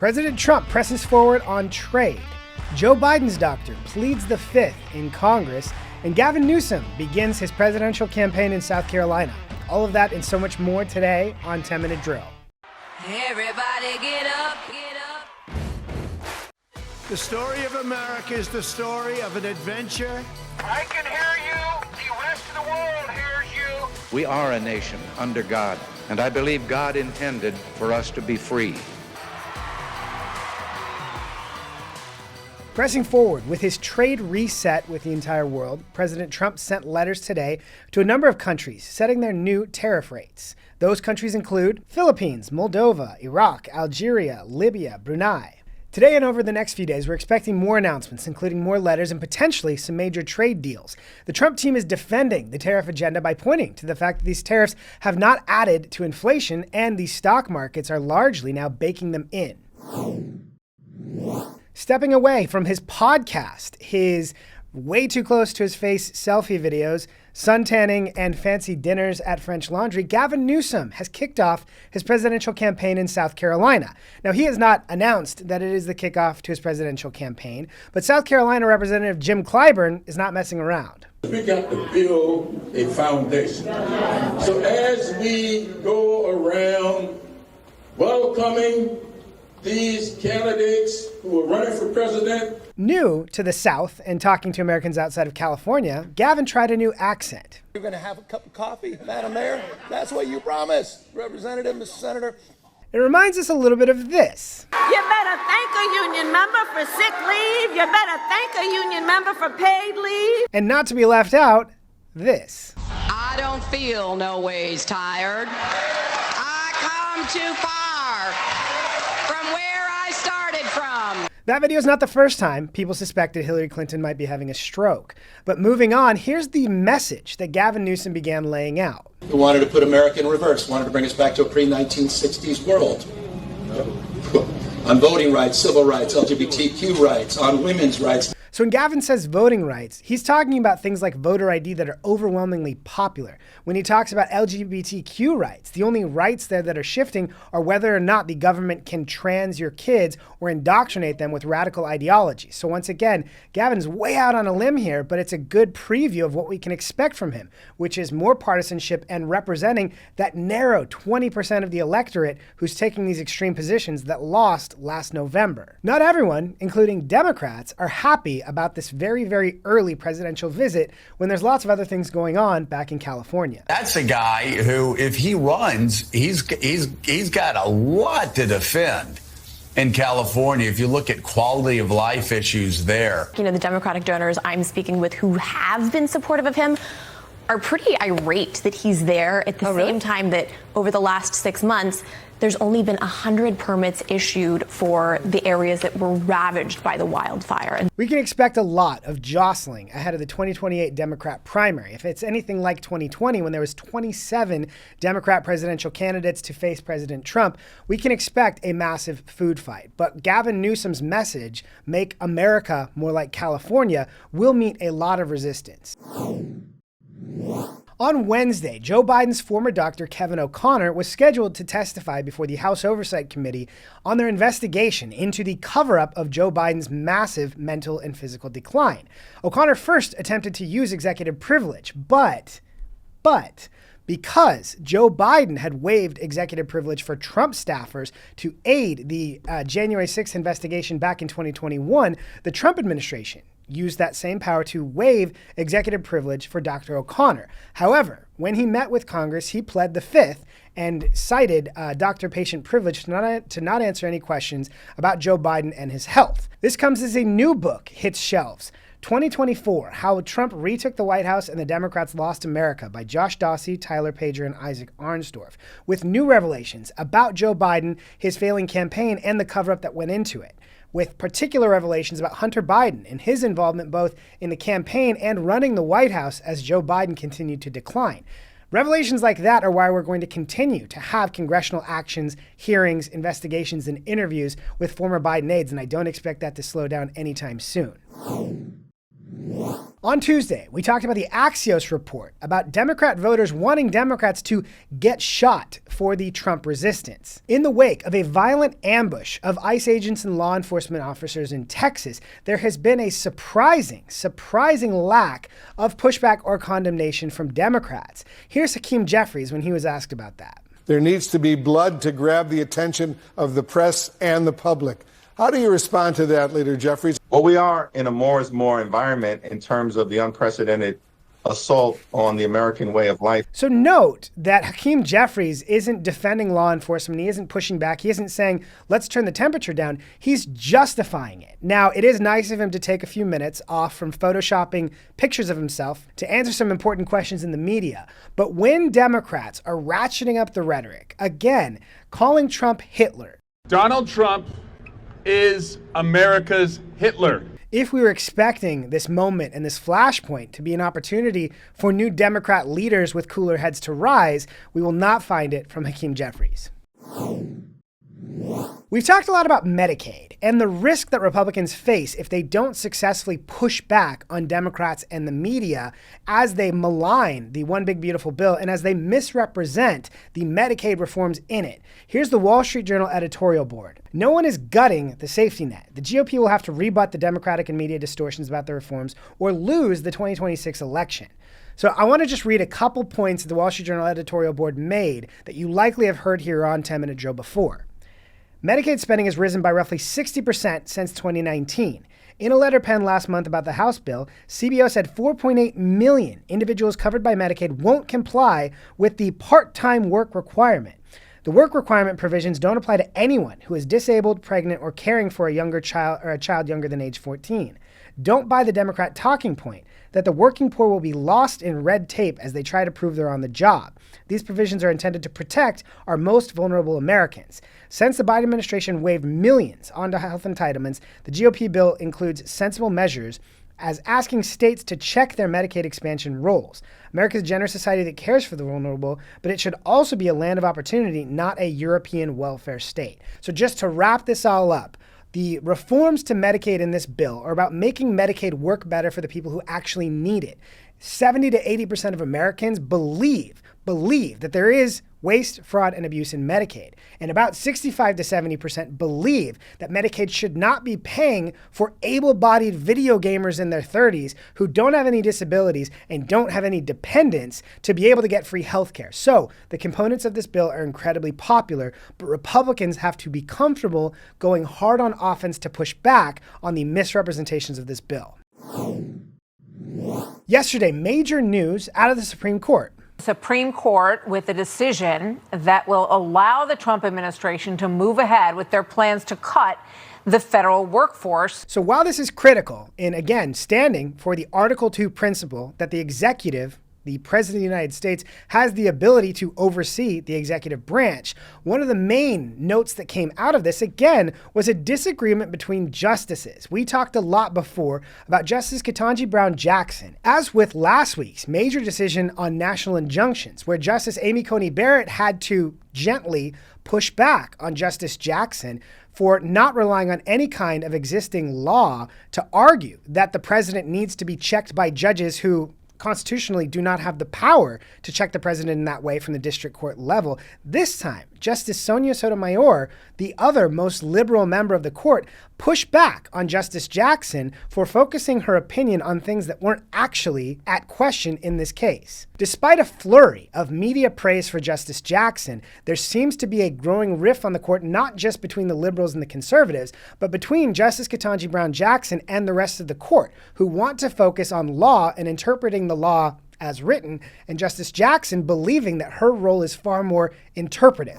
President Trump presses forward on trade. Joe Biden's doctor pleads the fifth in Congress, and Gavin Newsom begins his presidential campaign in South Carolina. All of that and so much more today on 10-Minute Drill. Everybody get up, get up. The story of America is the story of an adventure. I can hear you. The rest of the world hears you. We are a nation under God, and I believe God intended for us to be free. Pressing forward with his trade reset with the entire world, President Trump sent letters today to a number of countries setting their new tariff rates. Those countries include Philippines, Moldova, Iraq, Algeria, Libya, Brunei. Today and over the next few days, we're expecting more announcements, including more letters and potentially some major trade deals. The Trump team is defending the tariff agenda by pointing to the fact that these tariffs have not added to inflation and the stock markets are largely now baking them in. Stepping away from his podcast, his way too close to his face selfie videos, suntanning, and fancy dinners at French Laundry, Gavin Newsom has kicked off his presidential campaign in South Carolina. Now, he has not announced that it is the kickoff to his presidential campaign, but South Carolina Representative Jim Clyburn is not messing around. We got to build a foundation. So as we go around welcoming these candidates who are running for president. New to the South and talking to Americans outside of California, Gavin tried a new accent. You're going to have a cup of coffee, Madam Mayor? That's what you promised, Representative, Mr. Senator. It reminds us a little bit of this. You better thank a union member for sick leave. You better thank a union member for paid leave. And not to be left out, this. I don't feel no ways tired. I come too far from where I started from. That video is not the first time people suspected Hillary Clinton might be having a stroke. But moving on, here's the message that Gavin Newsom began laying out. Who wanted to put America in reverse, wanted to bring us back to a pre-1960s world. On voting rights, civil rights, LGBTQ rights, on women's rights. So when Gavin says voting rights, he's talking about things like voter ID that are overwhelmingly popular. When he talks about LGBTQ rights, the only rights there that are shifting are whether or not the government can trans your kids or indoctrinate them with radical ideology. So once again, Gavin's way out on a limb here, but it's a good preview of what we can expect from him, which is more partisanship and representing that narrow 20% of the electorate who's taking these extreme positions that lost last November. Not everyone, including Democrats, are happy about this very, very early presidential visit when there's lots of other things going on back in California. That's a guy who, if he runs, he's got a lot to defend in California. If you look at quality of life issues there. You know, the Democratic donors I'm speaking with who have been supportive of him are pretty irate that he's there at the same time that over the last 6 months, there's only been 100 permits issued for the areas that were ravaged by the wildfire. We can expect a lot of jostling ahead of the 2028 Democrat primary. If it's anything like 2020, when there was 27 Democrat presidential candidates to face President Trump, we can expect a massive food fight. But Gavin Newsom's message, make America more like California, will meet a lot of resistance. On Wednesday, Joe Biden's former doctor, Kevin O'Connor, was scheduled to testify before the House Oversight Committee on their investigation into the cover-up of Joe Biden's massive mental and physical decline. O'Connor first attempted to use executive privilege, but because Joe Biden had waived executive privilege for Trump staffers to aid the January 6th investigation back in 2021, the Trump administration used that same power to waive executive privilege for Dr. O'Connor. However, when he met with Congress, he pled the fifth and cited doctor-patient privilege to not answer any questions about Joe Biden and his health. This comes as a new book hits shelves. 2024, How Trump Retook the White House and the Democrats Lost America by Josh Dawsey, Tyler Pager, and Isaac Arnsdorf, with new revelations about Joe Biden, his failing campaign, and the cover-up that went into it, with particular revelations about Hunter Biden and his involvement both in the campaign and running the White House as Joe Biden continued to decline. Revelations like that are why we're going to continue to have congressional actions, hearings, investigations, and interviews with former Biden aides, and I don't expect that to slow down anytime soon. On Tuesday, we talked about the Axios report about Democrat voters wanting Democrats to get shot for the Trump resistance. In the wake of a violent ambush of ICE agents and law enforcement officers in Texas, there has been a surprising lack of pushback or condemnation from Democrats. Here's Hakeem Jeffries when he was asked about that. There needs to be blood to grab the attention of the press and the public. How do you respond to that, Leader Jeffries? Well, we are in a more is more environment in terms of the unprecedented assault on the American way of life. So note that Hakeem Jeffries isn't defending law enforcement. He isn't pushing back. He isn't saying, let's turn the temperature down. He's justifying it. Now, it is nice of him to take a few minutes off from photoshopping pictures of himself to answer some important questions in the media. But when Democrats are ratcheting up the rhetoric, again, calling Trump Hitler. Donald Trump is America's Hitler. If we were expecting this moment and this flashpoint to be an opportunity for new Democrat leaders with cooler heads to rise, we will not find it from Hakeem Jeffries. We've talked a lot about Medicaid and the risk that Republicans face if they don't successfully push back on Democrats and the media as they malign the One Big Beautiful Bill and as they misrepresent the Medicaid reforms in it. Here's the Wall Street Journal editorial board. No one is gutting the safety net. The GOP will have to rebut the Democratic and media distortions about the reforms or lose the 2026 election. So I want to just read a couple points that the Wall Street Journal editorial board made that you likely have heard here on 10 Minute Joe before. Medicaid spending has risen by roughly 60% since 2019. In a letter penned last month about the House bill, CBO said 4.8 million individuals covered by Medicaid won't comply with the part-time work requirement. The work requirement provisions don't apply to anyone who is disabled, pregnant, or caring for a younger child or a child younger than age 14. Don't buy the Democrat talking point that the working poor will be lost in red tape as they try to prove they're on the job. These provisions are intended to protect our most vulnerable Americans. Since the Biden administration waived millions onto health entitlements, the GOP bill includes sensible measures as asking states to check their Medicaid expansion rolls. America is a generous society that cares for the vulnerable, but it should also be a land of opportunity, not a European welfare state. So just to wrap this all up, the reforms to Medicaid in this bill are about making Medicaid work better for the people who actually need it. 70 to 80% of Americans believe that there is waste, fraud, and abuse in Medicaid. And about 65 to 70% believe that Medicaid should not be paying for able-bodied video gamers in their 30s who don't have any disabilities and don't have any dependents to be able to get free health care. So the components of this bill are incredibly popular, but Republicans have to be comfortable going hard on offense to push back on the misrepresentations of this bill. Yesterday, major news out of the Supreme Court. Supreme Court with a decision that will allow the Trump administration to move ahead with their plans to cut the federal workforce. So while this is critical in, again, standing for the Article 2 principle that the executive, the President of the United States, has the ability to oversee the executive branch, one of the main notes that came out of this, again, was a disagreement between justices. We talked a lot before about Justice Ketanji Brown Jackson, as with last week's major decision on national injunctions, where Justice Amy Coney Barrett had to gently push back on Justice Jackson for not relying on any kind of existing law to argue that the president needs to be checked by judges who constitutionally do not have the power to check the president in that way from the district court level. This time, Justice Sonia Sotomayor, the other most liberal member of the court, pushed back on Justice Jackson for focusing her opinion on things that weren't actually at question in this case. Despite a flurry of media praise for Justice Jackson, there seems to be a growing rift on the court, not just between the liberals and the conservatives, but between Justice Ketanji Brown Jackson and the rest of the court, who want to focus on law and interpreting the law as written, and Justice Jackson believing that her role is far more interpretive.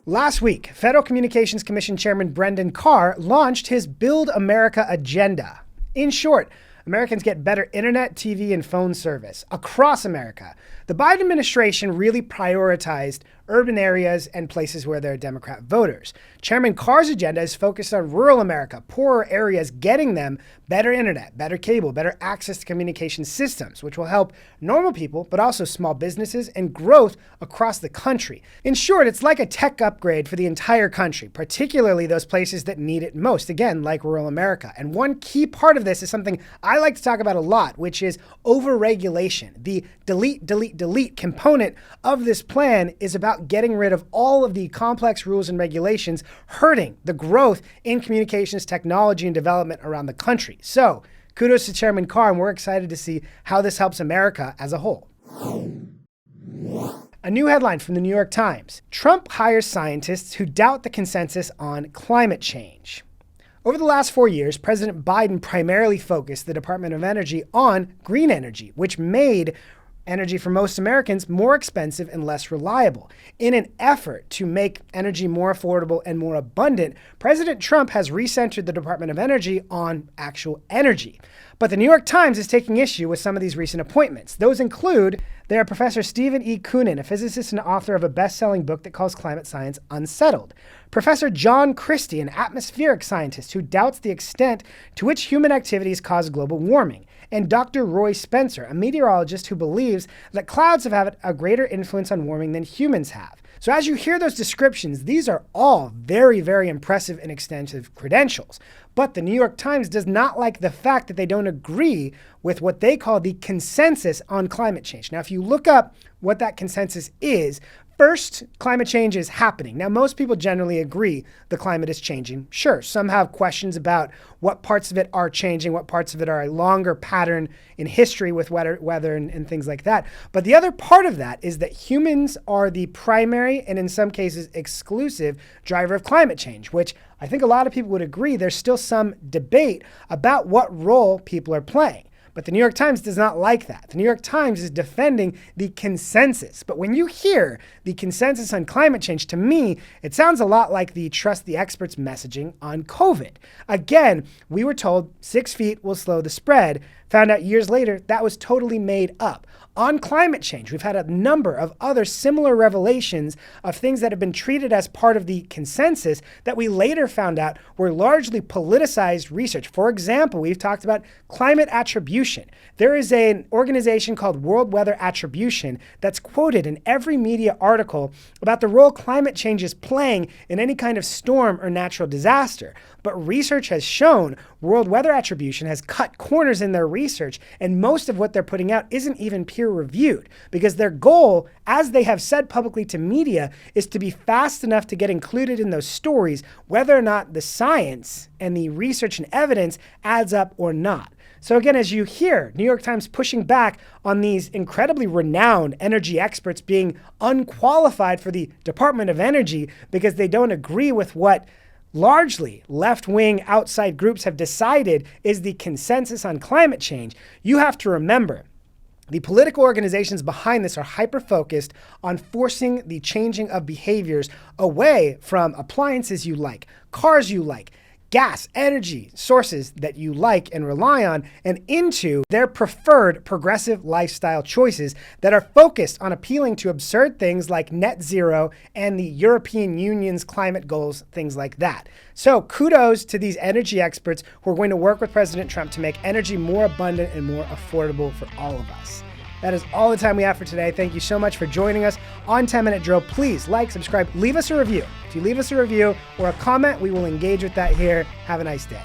Last week, Federal Communications Commission Chairman Brendan Carr launched his Build America agenda. In short, Americans get better internet, TV, and phone service across America. The Biden administration really prioritized urban areas and places where there are Democrat voters. Chairman Carr's agenda is focused on rural America, poorer areas, getting them better internet, better cable, better access to communication systems, which will help normal people, but also small businesses and growth across the country. In short, it's like a tech upgrade for the entire country, particularly those places that need it most, again, like rural America. And one key part of this is something I like to talk about a lot, which is overregulation. The delete component of this plan is about getting rid of all of the complex rules and regulations hurting the growth in communications technology and development around the country. So kudos to Chairman Carr, and we're excited to see how this helps America as a whole. A new headline from the New York Times. Trump hires scientists who doubt the consensus on climate change. Over the last 4 years, President Biden primarily focused the Department of Energy on green energy, which made energy for most Americans more expensive and less reliable. In an effort to make energy more affordable and more abundant, President Trump has recentered the Department of Energy on actual energy. But the New York Times is taking issue with some of these recent appointments. Those include Professor Stephen E. Koonin, a physicist and author of a best-selling book that calls climate science unsettled. Professor John Christie, an atmospheric scientist who doubts the extent to which human activities cause global warming. And Dr. Roy Spencer, a meteorologist who believes that clouds have had a greater influence on warming than humans have. So as you hear those descriptions, these are all very, very impressive and extensive credentials. But the New York Times does not like the fact that they don't agree with what they call the consensus on climate change. Now, if you look up what that consensus is, first, climate change is happening. Now, most people generally agree the climate is changing. Sure, some have questions about what parts of it are changing, what parts of it are a longer pattern in history with weather and things like that. But the other part of that is that humans are the primary and in some cases exclusive driver of climate change, which I think a lot of people would agree there's still some debate about what role people are playing. But the New York Times does not like that. The New York Times is defending the consensus. But when you hear the consensus on climate change, to me, it sounds a lot like the trust the experts messaging on COVID. Again, we were told 6 feet will slow the spread. Found out years later that was totally made up. On climate change, we've had a number of other similar revelations of things that have been treated as part of the consensus that we later found out were largely politicized research. For example, we've talked about climate attribution. There is an organization called World Weather Attribution that's quoted in every media article about the role climate change is playing in any kind of storm or natural disaster. But research has shown World Weather Attribution has cut corners in their research, and most of what they're putting out isn't even peer-reviewed because their goal, as they have said publicly to media, is to be fast enough to get included in those stories, whether or not the science and the research and evidence adds up or not. So again, as you hear, New York Times pushing back on these incredibly renowned energy experts being unqualified for the Department of Energy because they don't agree with what largely left-wing outside groups have decided is the consensus on climate change, you have to remember the political organizations behind this are hyper-focused on forcing the changing of behaviors away from appliances you like, cars you like, gas, energy sources that you like and rely on, and into their preferred progressive lifestyle choices that are focused on appealing to absurd things like net zero and the European Union's climate goals, things like that. So kudos to these energy experts who are going to work with President Trump to make energy more abundant and more affordable for all of us. That is all the time we have for today. Thank you so much for joining us on 10 Minute Drill. Please like, subscribe, leave us a review. If you leave us a review or a comment, we will engage with that here. Have a nice day.